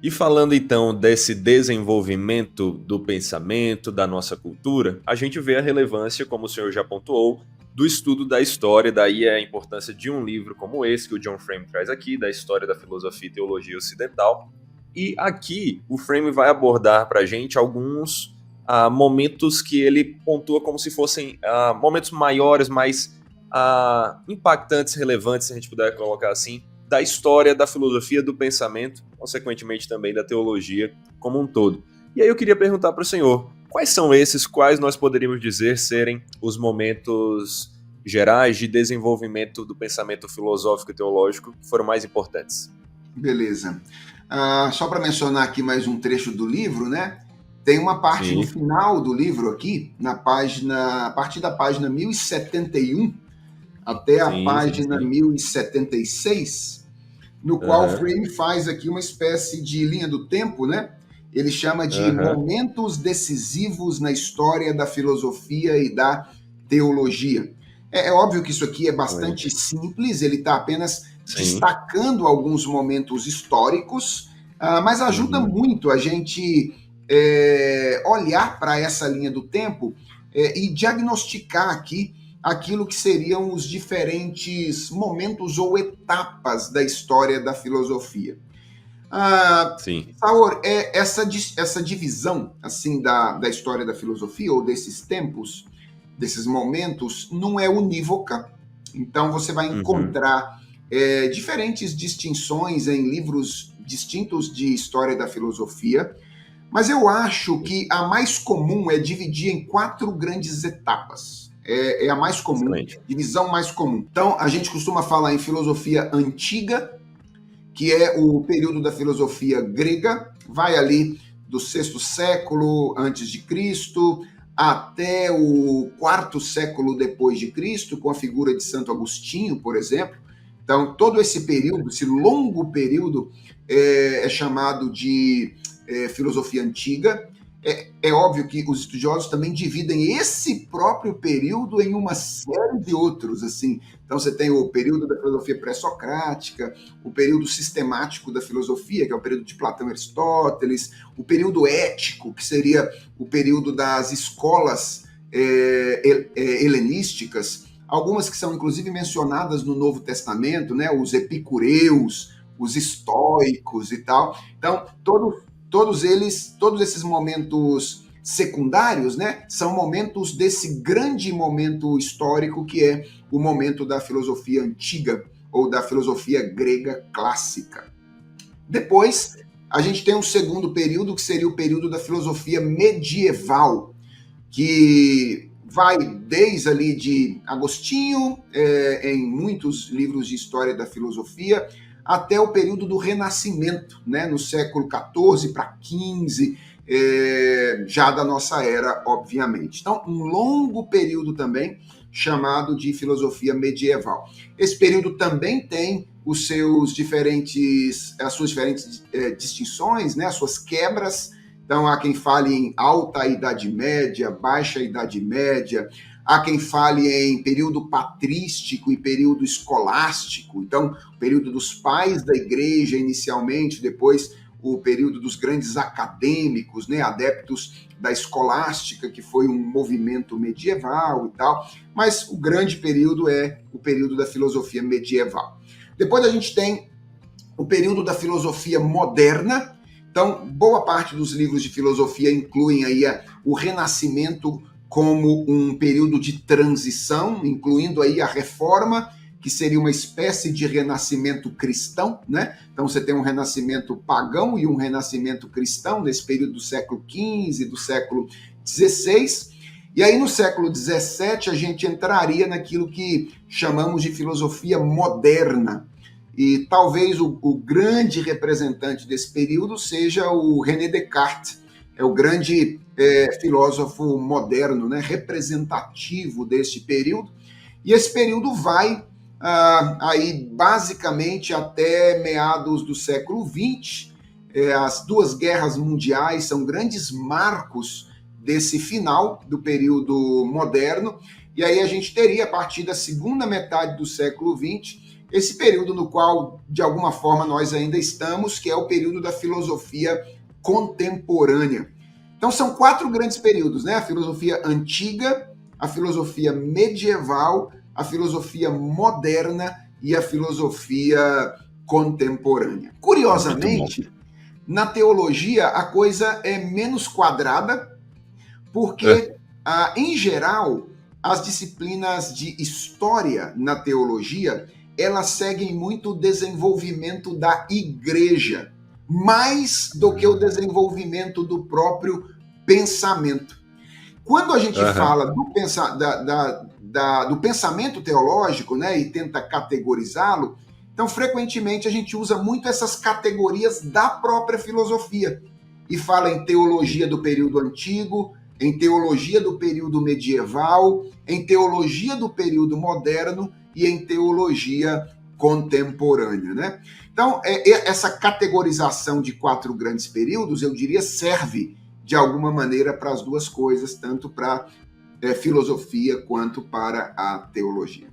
E falando então desse desenvolvimento do pensamento, da nossa cultura, a gente vê a relevância, como o senhor já pontuou, do estudo da história, daí a importância de um livro como esse que o John Frame traz aqui, da história da filosofia e teologia ocidental. E aqui o Frame vai abordar para a gente alguns momentos que ele pontua como se fossem momentos maiores, mais impactantes, relevantes, se a gente puder colocar assim, da história, da filosofia, do pensamento, consequentemente também da teologia como um todo. E aí eu queria perguntar para o senhor, quais são esses, quais nós poderíamos dizer serem os momentos gerais de desenvolvimento do pensamento filosófico e teológico que foram mais importantes? Beleza. Só para mencionar aqui mais um trecho do livro, né? Tem uma parte no Sim. final do livro aqui, a partir da página 1071 até a Sim, sim, página sim. 1076, no qual o Aham, Frame faz aqui uma espécie de linha do tempo, né? Ele chama de aham. momentos decisivos na história da filosofia e da teologia. É óbvio que isso aqui é bastante Excelente. simples, ele está apenas Sim. destacando alguns momentos históricos, mas ajuda Uhum. muito a gente olhar para essa linha do tempo e diagnosticar aqui aquilo que seriam os diferentes momentos ou etapas da história da filosofia. Sim. Saur, essa divisão assim da história da filosofia ou desses tempos, desses momentos, não é unívoca. Então você vai Uhum. encontrar diferentes distinções em livros distintos de história da filosofia, mas eu acho que a mais comum é dividir em 4 grandes etapas. É a mais comum, Excelente. divisão mais comum. Então, a gente costuma falar em filosofia antiga, que é o período da filosofia grega, vai ali do sexto século antes de Cristo até o quarto século depois de Cristo, com a figura de Santo Agostinho, por exemplo. Então, todo esse período, esse longo período, é chamado de filosofia antiga. É óbvio que os estudiosos também dividem esse próprio período em uma série de outros, assim. Então você tem o período da filosofia pré-socrática, o período sistemático da filosofia, que é o período de Platão e Aristóteles, o período ético, que seria o período das escolas helenísticas, algumas que são inclusive mencionadas no Novo Testamento, né? Os epicureus, os estoicos e tal. Então, todos esses momentos secundários, né, são momentos desse grande momento histórico que é o momento da filosofia antiga ou da filosofia grega clássica. Depois, a gente tem um segundo período que seria o período da filosofia medieval, que vai desde ali de Agostinho, em muitos livros de história da filosofia, até o período do Renascimento, né, no século XIV para XV, já da nossa era, obviamente. Então, um longo período também chamado de filosofia medieval. Esse período também tem as suas diferentes distinções, né, as suas quebras. Então, há quem fale em alta Idade Média, baixa Idade Média, há quem fale em período patrístico e período escolástico. Então, o período dos pais da igreja inicialmente, depois o período dos grandes acadêmicos, né, adeptos da escolástica, que foi um movimento medieval e tal. Mas o grande período é o período da filosofia medieval. Depois a gente tem o período da filosofia moderna. Então, boa parte dos livros de filosofia incluem aí o Renascimento como um período de transição, incluindo aí a Reforma, que seria uma espécie de renascimento cristão, né? Então você tem um renascimento pagão e um renascimento cristão nesse período do século XV, do século XVI. E aí no século XVII a gente entraria naquilo que chamamos de filosofia moderna. E talvez o grande representante desse período seja o René Descartes, é o grande filósofo moderno, né, representativo deste período. E esse período vai aí basicamente até meados do século XX. As duas guerras mundiais são grandes marcos desse final do período moderno. E aí a gente teria, a partir da segunda metade do século XX, esse período no qual, de alguma forma, nós ainda estamos, que é o período da filosofia contemporânea. Então são 4 grandes períodos, né? A filosofia antiga, a filosofia medieval, a filosofia moderna e a filosofia contemporânea. Curiosamente, na teologia a coisa é menos quadrada, porque, em geral, as disciplinas de história na teologia, elas seguem muito o desenvolvimento da igreja, mais do que o desenvolvimento do próprio pensamento. Quando a gente fala do pensamento teológico, né, e tenta categorizá-lo, então frequentemente a gente usa muito essas categorias da própria filosofia e fala em teologia do período antigo, em teologia do período medieval, em teologia do período moderno e em teologia contemporânea, né? Então, essa categorização de 4 grandes períodos, eu diria, serve de alguma maneira para as duas coisas, tanto para filosofia quanto para a teologia.